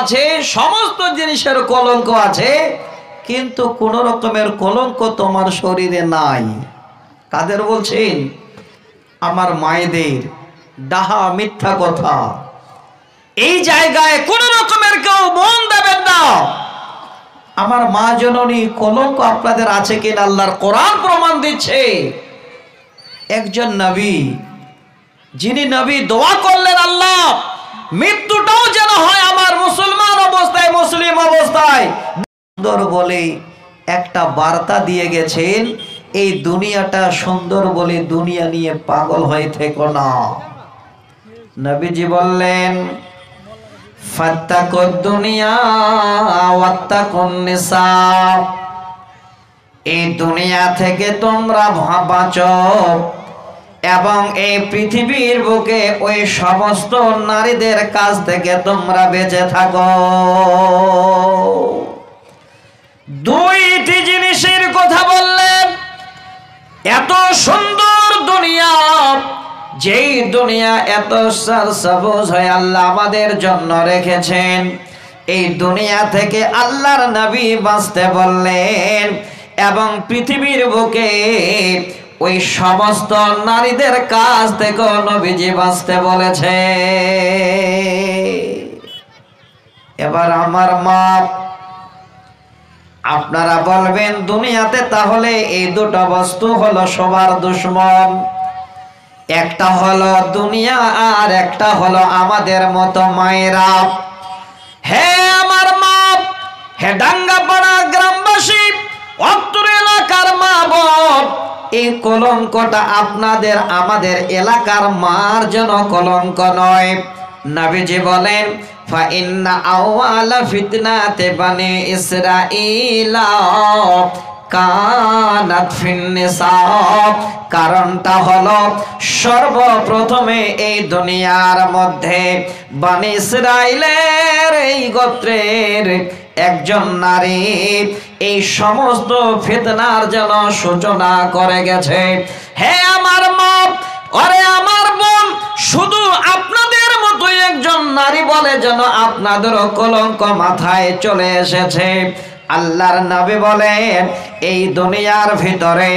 আছে, সমস্ত জিনিসের কলঙ্ক আছে, কিন্তু কোন রকমের কলঙ্ক তোমার শরীরে নাই। কাদের বলছেন? আমার মায়েদের। ডাহা মিথ্যা কথা। এই জায়গায় কোন রকমের কেউ মন দেবেন না। আমার মা জননী কলঙ্ক আপনাদের আছে কিনা আল্লাহর কোরআন প্রমাণ দিচ্ছে। একজন নবী, যিনি নবী দোয়া করলেন, আল্লাহ মৃত্যুটাও যেন হয় আমার মুসলমান অবস্থায়, মুসলিম অবস্থায় সুন্দর বলে একটা বার্তা দিয়ে গেছেন, এই দুনিয়াটা সুন্দর বলে দুনিয়া নিয়ে পাগল হয়ে থেকো না। নবীজি বললেন, ফাত্তাকুদ দুনিয়া ওয়াত্তাকুন নিসা, এই দুনিয়া থেকে তোমরা বাঁচো এবং এই পৃথিবীর বুকে ওই সমস্ত নারীদের কাছ থেকে তোমরা বেঁচে থাকো। দুইটি জিনিসের কথা বললেন। এত সুন্দর দুনিয়া, যেই দুনিয়া এত সবুজ হয়ে আল্লাহ আমাদের জন্য রেখেছেন, এই দুনিয়া থেকে আল্লাহর নবী বাঁচতে বললেন এবং পৃথিবীর বুকে ওই সমস্ত নারীদের কাছ থেকে নবীজি বাঁচতে বলেছে। এবার আমার মা, আপনারা বলবেন দুনিয়াতে তাহলে এই দুটো বস্তু হলো সবার দুশ্মন, একটা হলো দুনিয়া আর একটা হলো আমাদের মতো মায়েরা। হে আমার মা, হে ডাঙ্গাপাড়া গ্রামবাসী, অত্র এলাকার মা বোন, এই কলঙ্কটা আপনাদের আমাদের এলাকার মার জন্য কলঙ্ক নয়। নবীজি বলেন, ফাইন্না আওয়ালা ফিতনাতে বানি ইসরাঈলা কানাত ফিন নিসা, কারণটা হলো সর্বপ্রথমে এই দুনিয়ার মধ্যে বানি ইসরাঈলের এই গোত্রের একজন নারী এই সমস্ত ফিতনার জন্য সূচনা করে গেছে। হে আমার মা, আরে আমার বোন, শুধু আপনাদের মতো একজন নারী বলে যেন আপনাদেরও কলঙ্ক মাথায় চলে এসেছে। আল্লাহর নবী বলেন, এই দুনিয়ার ভিতরে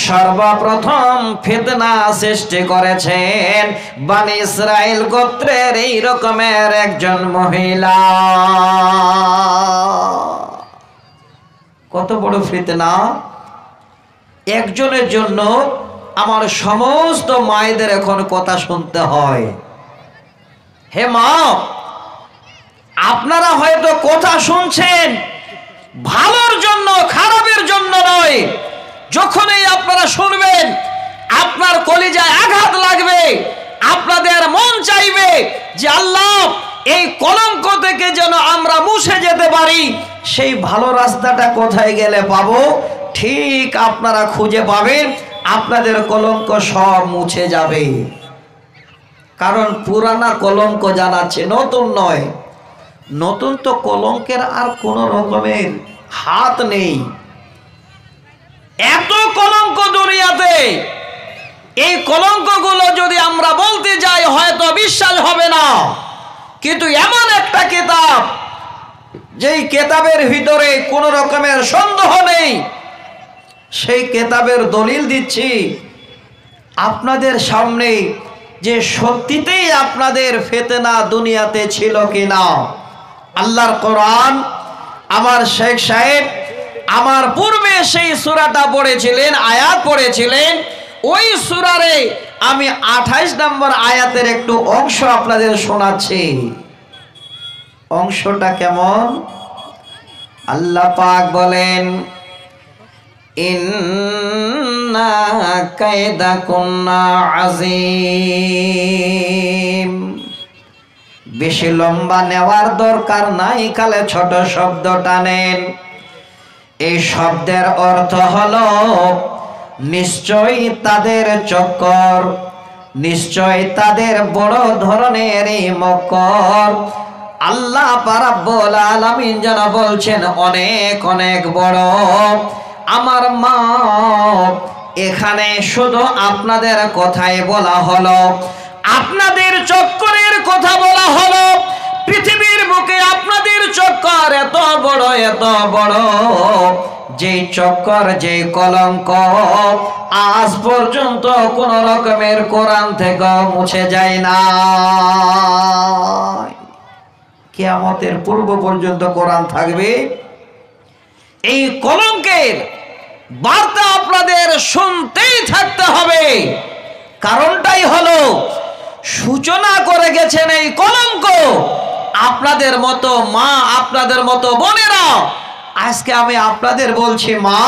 সর্বপ্রথম ফিতনা সৃষ্টি করেছেন বনি ইসরাইল গোত্রের এই রকমের একজন মহিলা। কত বড় ফিতনা! একজনের জন্য আমার সমস্ত মায়েদের এখন কথা শুনতে হয়। হে মা, আপনারা হয়তো কথা শুনছেন ভালোর জন্য, খারাপের জন্য নয়। যখনই আপনারা শুনবেন আপনার কলিজায় আঘাত লাগবে, আপনাদের মন চাইবে যে আল্লাহ এই কলঙ্ক থেকে যেন আমরা মুছে যেতে পারি। সেই ভালো রাস্তাটা কোথায় গেলে পাবো? ঠিক আপনারা খুঁজে পাবেন, আপনাদের কলঙ্ক সব মুছে যাবে। কারণ পুরানা কলঙ্ক জানাচ্ছে, নতুন নয়। নতুন তো কলঙ্কের আর কোন রকমের হাত নেই। এত কলঙ্ক দুনিয়াতে, এই কলঙ্কগুলো যদি আমরা বলতে যাই হয়তো বিশ্বাস হবে না। কিন্তু এমন একটা কিতাব, যেই কিতাবের ভিতরে কোন রকমের সন্দেহ নেই, সেই কিতাবের দলিল দিচ্ছি আপনাদের সামনে যে সত্যিতেই আপনাদের ফিতনা দুনিয়াতে ছিল কিনা। আল্লাহর কোরআন, আমার শেখ সাহেব আমার পূর্বে সেই সূরাটা পড়েছিলেন, আয়াত পড়েছিলেন। ওই সূরারে আমি 28 নম্বর আয়াতের একটু অংশ আপনাদের শোনাচ্ছি। অংশটা কেমন? আল্লাহ পাক বলেন, ইন্না কায়দাকুন্না আযীম। বেশি লম্বা নেওয়ার দরকার নাই, কালে ছোট শব্দটা নেন। এই শব্দের অর্থ হলো নিশ্চয়ই তাদের চক্কর, নিশ্চয় তাদের বড় ধরনের এই মক্কর। আল্লাহ রাব্বুল আলামিন যেন বলছেন অনেক অনেক বড়। আমার মা, এখানে শুধু আপনাদের কথাই বলা হলো, আপনাদের চক্করের কথা বলা হলো। পৃথিবীর বুকে আপনাদের এত বড়, যে চক্কর, যে কলঙ্ক আজ পর্যন্ত কোন রকমের কোরআন থেকে মুছে যায় না। কিয়ামতের পূর্ব পর্যন্ত কোরআন থাকবে। এই কলঙ্কের বার্তা আপনাদের শুনতেই থাকতে হবে। কারণটাই হলো, সূচনা করে গেছেন এই কলঙ্ক আপনাদের মতো মা, আপনাদের মতো বোনেরা। আজকে আমি আপনাদের বলছি, মা,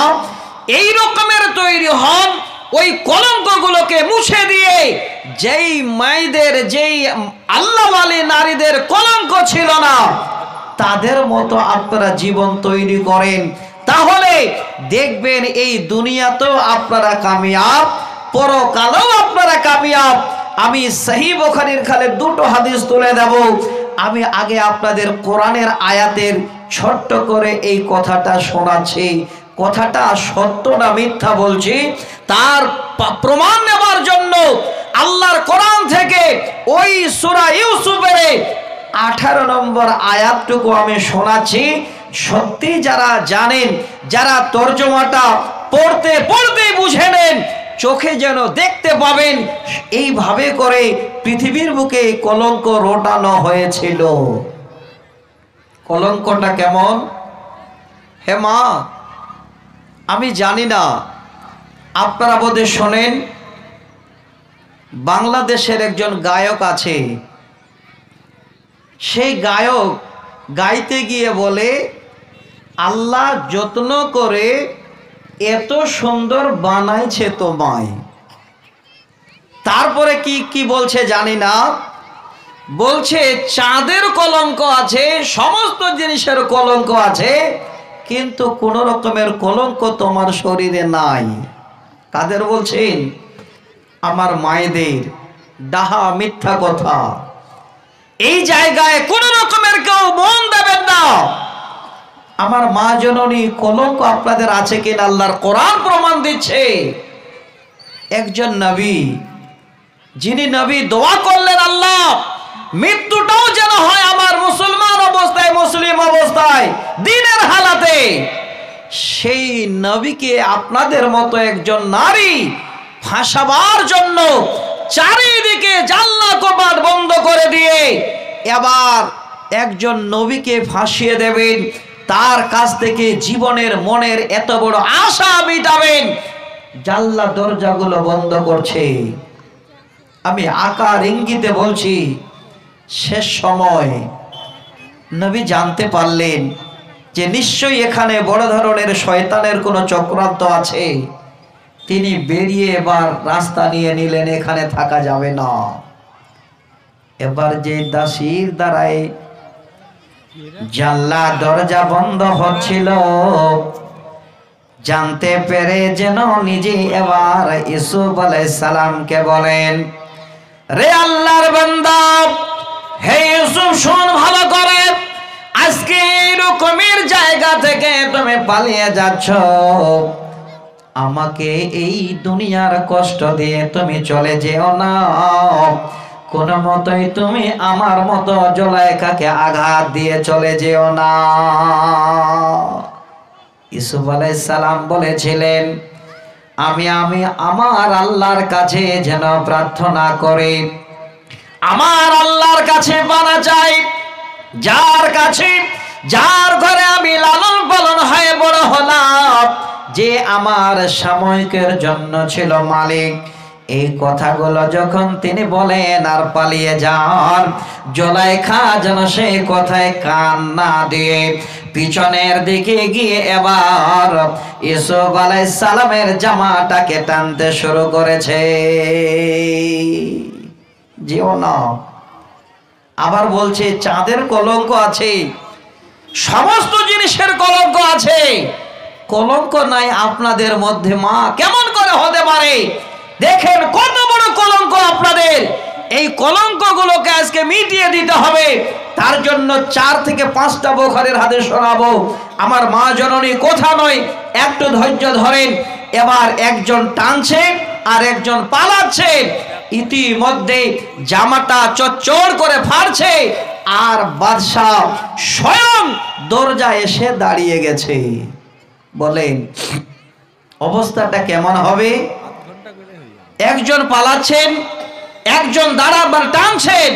এই রকমের তৈরি হন, ওই কলঙ্কগুলোকে মুছে দিয়ে যেই মায়েদের, যেই আল্লাহওয়ালী নারীদের কলঙ্ক ছিল না, তাদের মতো আপনারা জীবন তৈরি করেন। তাহলে দেখবেন এই দুনিয়াতেও আপনারা কামিয়াব, পরকালেও আপনারা কামিয়াব। আমি সহিহ বুখারীর খালে দুটো হাদিস তুলে দেব। আমি আগে আপনাদের কোরআনের আয়াতের ছোট্ট করে এই কথাটা শোনাচ্ছি। কথাটা সত্য না মিথ্যা বলছি তার প্রমাণ নেবার জন্য আল্লাহর কোরআন থেকে ওই সূরা ইউসুফের 18 নম্বর আয়াতটুকু আমি শোনাচ্ছি। সত্যি যারা জানেন, যারা তর্জমাটা পড়তে পড়তে বুঝে নেন, চোখে যেন দেখতে পাবেন, এইভাবে করে পৃথিবীর বুকে কলঙ্ক রটানো হয়েছিল। কলঙ্কটা কেমন? হে মা, আমি জানি না, আপনারা বোধহয় শোনেন, বাংলাদেশের একজন গায়ক আছে। সেই গায়ক গাইতে গিয়ে বলে, আল্লাহ যত্ন করে এত সুন্দর বানাইছে তোমায়। তারপরে কি কি বলছে জানি না, বলছে চাঁদের কলঙ্ক আছে, সমস্ত জিনিসের কলঙ্ক আছে, কিন্তু কোন রকমের কলঙ্ক তোমার শরীরে নাই। কাদের বলছেন? আমার মায়েদের। ডাহা মিথ্যা কথা। এই জায়গায় কোন রকমের কেউ মন দেবেন না। আমার মা জননী, কলঙ্ক আপনাদের আছে কিনা আল্লাহর কোরআন প্রমাণ দিচ্ছে। একজন নবী, যিনি নবী দোয়া করলেন, আল্লাহ মৃত্যুটাও যেন হয় আমার মুসলমান অবস্থায়, মুসলিম অবস্থায়, দ্বীনের হালাতে। সেই নবীকে আপনাদের মতো একজন নারী ফাঁসাবার জন্য চারিদিকে জানলা কপাট বন্ধ করে দিয়ে এবার একজন নবীকে ফাঁসিয়ে দেবেন, তার কাছ থেকে জীবনের মনের এত বড় আশা মিটাবেন, জানলা দরজাগুলো বন্ধ করছে। আমি আকার ইঙ্গিতে বলছি, শেষ সময় নবী জানতে পারলেন যে নিশ্চয়ই এখানে বড় ধরনের শয়তানের কোনো চক্রান্ত আছে। তিনি বেরিয়ে এবার রাস্তা নিয়ে নিলেন, এখানে থাকা যাবে না। এবার যে দাসীর দ্বারায় জানলা দরজা বন্ধ হচ্ছিল, জানতে পেরে যেন নিজে এবার ইউসুফ আলাইহিস সালামকে বলেন, রে আল্লাহর বান্দা, হে ইউসুফ, শোন ভালো করে, আজকে এরকমের জায়গা থেকে তুমি পালিয়ে যাচ্ছ, আমাকে এই দুনিয়ার কষ্ট দিয়ে তুমি চলে যেও না। কোন মতই তুমি আমার মতো জুলাইখাকে আঘাত দিয়ে চলে যেও না। ইউসুফ আলাইহিস সালাম বলেছিলেন, আমি আমার আল্লাহর কাছে যেন প্রার্থনা করি, আমার আল্লাহর কাছে পানা চাই, যার ঘরে আমি লালন পালন হয়ে বড় হলাম, যে আমার সাময়িকের জন্য ছিল মালিক। এই কথাগুলো যখন তিনি বলেন আর পালিয়ে যান, জুলাইখা যেন সেই কথায় কান না দিয়ে পিছনের দিকে গিয়ে এবার ইউসুফ আলাইহিস সালামের জামাটাকে টানতে শুরু করেছে। যেও না। আবার বলছে চাঁদের কলঙ্ক আছে, সমস্ত জিনিসের কলঙ্ক আছে, কলঙ্ক নাই আপনাদের মধ্যে। মা, কেমন করে হতে পারে? দেখেন কত বড় কলঙ্ক আপনাদের। এই কলঙ্কগুলোকে আজকে মিটিয়ে দিতে হবে। তার জন্য 4 থেকে 5টা বুখারীর হাদিস শোনাবো। আমার মা জননী কথা নয়, একটু ধৈর্য ধরেন। এবার একজন টানছে আর একজন পালাচ্ছে, ইতিমধ্যে জামাটা চচ্চড় করে ফাড়ছে, আর বাদশা স্বয়ং দরজা এসে দাঁড়িয়ে গেছে। বলেন অবস্থাটা কেমন হবে? একজন পালাচ্ছেন, একজন দাঁড়াবার টানছেন,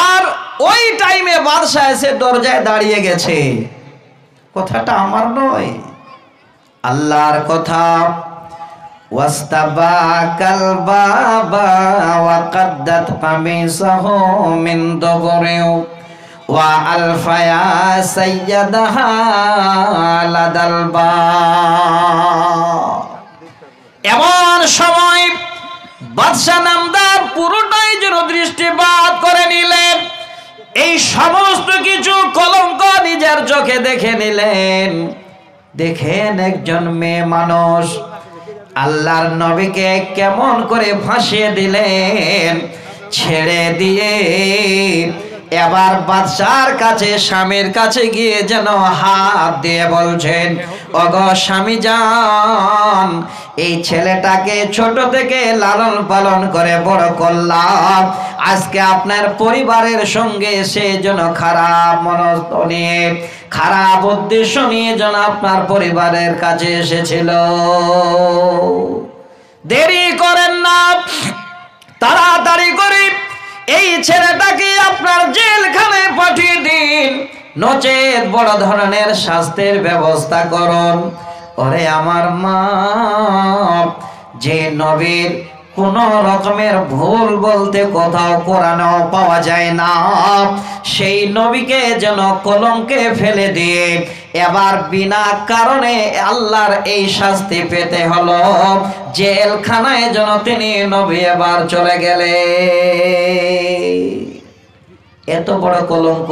আর ওই টাইমে বাদশা এসে দরজায় দাঁড়িয়ে গেছে। কথাটা আমার নয়, আল্লাহর কথা। ওয়াস্তাবাকাল বাবা ওয়া কাদ্দাত কামিসাহু মিন দুবুরিন ওয়া আলফায়া সাইয়্যিদাহা লাদাল বাব। এমন সময় বাদশা নামদার পুরোটাই যেন দৃষ্টিপাত করে নিলেন, এই সমস্ত কিছু কলঙ্ক নিজের চোখে দেখে নিলেন। দেখেন একজন মেয়ে মানুষ আল্লাহর নবীকে কেমন করে ফাঁসিয়ে দিলেন, ছেড়ে দিয়ে এবার বাদশার কাছে, স্বামীর কাছে গিয়ে যেন হাত দিয়ে বলছেন, ওগো স্বামী জান, এই ছেলেটাকে ছোট থেকে লালন পালন করে বড় করলাম, আজকে আপনার পরিবারের সঙ্গে সে যেন খারাপ মনস্থ নিয়ে, খারাপ উদ্দেশ্য নিয়ে যেন আপনার পরিবারের কাছে এসেছিল। দেরি করেন না, তাড়াতাড়ি করে এই ছেলেটাকে আপনার জেলখানায় পাঠিয়ে দিন, নচেত বড় ধরনের শাস্তির ব্যবস্থা করুন। ওরে আমার মা, যে নবীর কোন রকমের ভুল বলতে কোথাও কোরআনেও পাওয়া যায় না, সেই নবীকে যেন কলঙ্কে ফেলে দিয়ে এবার বিনা কারণে আল্লাহর এই শাস্তি পেতে হলো। জেলখানায় যেন তিনি নবী এবার চলে গেলে। এত বড় কলঙ্ক,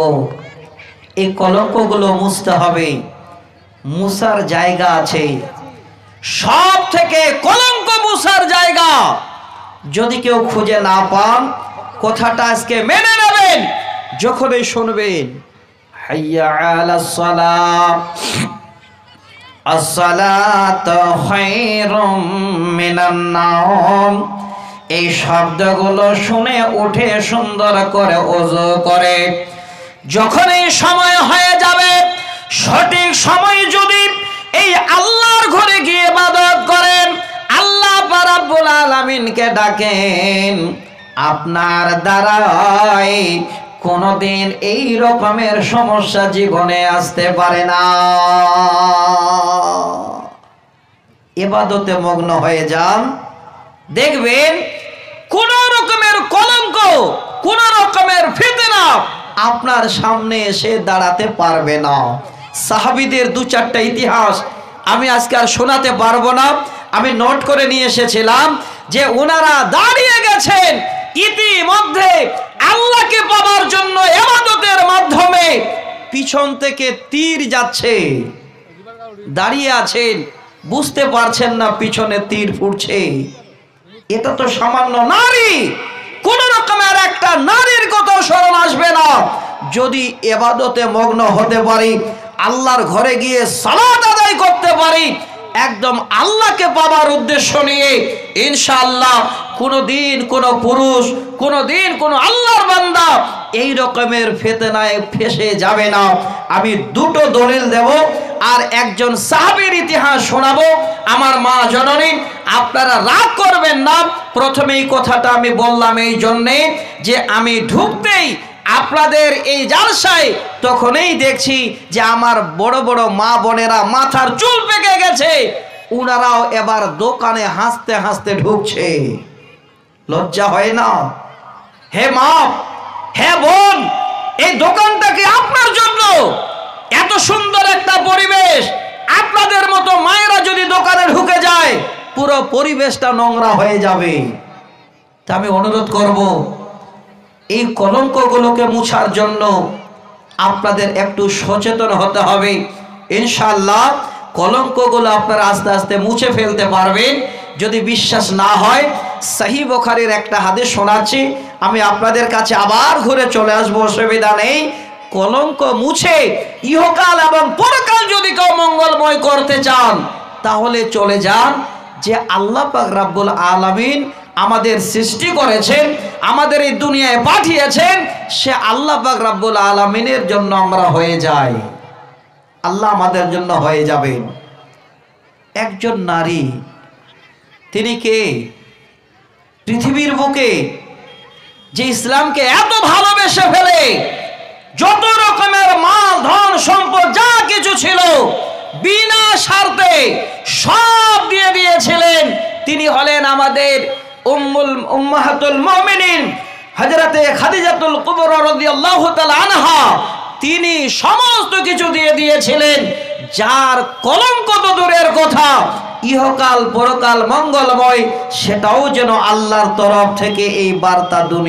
এই কলঙ্কগুলো মুছতে হবে। মুছার জায়গা আছে, সব থেকে কলঙ্ক মুছার জায়গা যদি কেউ খুঁজে না পান, কথাটা আজকে মেনে নেবেন, যখনই শুনবেন হাইয়া আলাস সালাত, আসসালাতু খায়রুম মিনান নাওম, এই শব্দগুলো শুনে উঠে সুন্দর করে ওযু করে যখন এই সময় হয়ে যাবে, সঠিক সময় যদি এই আল্লাহর ঘরে গিয়ে ইবাদত করেন, আল্লাহ রাব্বুল আলামিনকে ডাকেন, আপনার দ্বারাই কোনদিন এই রকমের সমস্যা জীবনে আসতে পারে না। ইবাদতে মগ্ন হয়ে যান, দেখবেন কোন রকমের কলঙ্ক, কোন রকমের ফিতনা আপনার সামনে এসে দাঁড়াতে পারবে না। সাহাবীদের দু চারটা ইতিহাস আমি আজকে আর শোনাতে পারবো না, আমি নোট করে নিয়ে এসেছিলাম যে ওনারা দাঁড়িয়ে গেছেন ইতিমধ্যে আল্লাহকে পাওয়ার জন্য ইবাদতের মাধ্যমে, পিছন থেকে তীর যাচ্ছে, দাঁড়িয়ে আছেন, বুঝতে পারছেন না পিছনে তীর ফুটছে। এটা তো সামান্য নারী, কোন রকমের একটা নারীর কথা স্মরণ আসবে না। যদি ইবাদতে মগ্ন হতে পারি, আল্লাহর ঘরে গিয়ে সালাত আদায় করতে পারি একদম আল্লাহকে পাওয়ার উদ্দেশ্য নিয়ে, ইনশাআল্লাহ কোনদিন কোন পুরুষ, কোনদিন কোন আল্লাহর বান্দা এই রকমের ফিতনায় ফেসে যাবে না। আমি দুটো দলিল দেব আর একজন সাহাবীর ইতিহাস শোনাবো। আমার মা জননী, আপনারা রাগ করবেন না, প্রথমে এই কথাটা আমি বললাম এই জন্যে যে আমি ঢুকতেই আপনাদের এই জালসায় তখনই দেখছি যে আমার বড় বড় মা বোনেরা মাথার চুল পেকে গেছে, উনারাও এবার দোকানে হাসতে হাসতে ঢুকছে। লজ্জা হয় না? হে মা, হে বোন, এই দোকানটা কি আপনার জন্য? এত সুন্দর একটা পরিবেশ, আপনাদের মতো মায়েরা যদি দোকানে ঢুকে যায় পুরো পরিবেশটা নোংরা হয়ে যাবে। তা আমি অনুরোধ করব, এই কলঙ্কগুলোকে মুছার জন্য আপনাদের একটু সচেতন হতে হবে। ইনশাআল্লাহ কলঙ্কগুলো আপনারা আস্তে আস্তে মুছে ফেলতে পারবেন। যদি বিশ্বাস না হয়, সহিহ বুখারীর একটা হাদিস শোনাচ্ছি, আমি আপনাদের কাছে আবার ঘুরে চলে আসবো, অসুবিধা নেই। কলঙ্ক মুছে ইহকাল এবং পরকাল যদি কেউ মঙ্গলময় করতে চান, তাহলে চলে যান যে আল্লাহ পাক রব্বুল আলামিন আমাদের সৃষ্টি করেছেন, আমাদের এই দুনিয়ায় পাঠিয়েছেন, সে আল্লাহ পাক রব্বুল আলামিনের জন্য আমরা হয়ে যাই। আল্লাহ আমাদের জন্য হয়ে যাবেন। একজন নারী, তিনি কে? পৃথিবীর বুকে যে ইসলামকে এত ভালোবেসে ফেলে যত রকমের মাল ধন সম্পদ যা কিছু ছিল বিনা স্বার্থে সব দিয়ে দিয়েছিলেন, তিনি হলেন আমাদের উম্মাহাতুল মুমিনিন হযরতে খাদিজাতুল কুবরা রাদিয়াল্লাহু তাআলা আনহা। তিনি সমস্ত কিছু দিয়ে দিয়েছিলেন, যার কলঙ্ক তো দূরের কথা, ইহকাল পরকাল মঙ্গলময়, সেটাও যেন আল্লাহর তরফ থেকে এই বার্তা দুনিয়া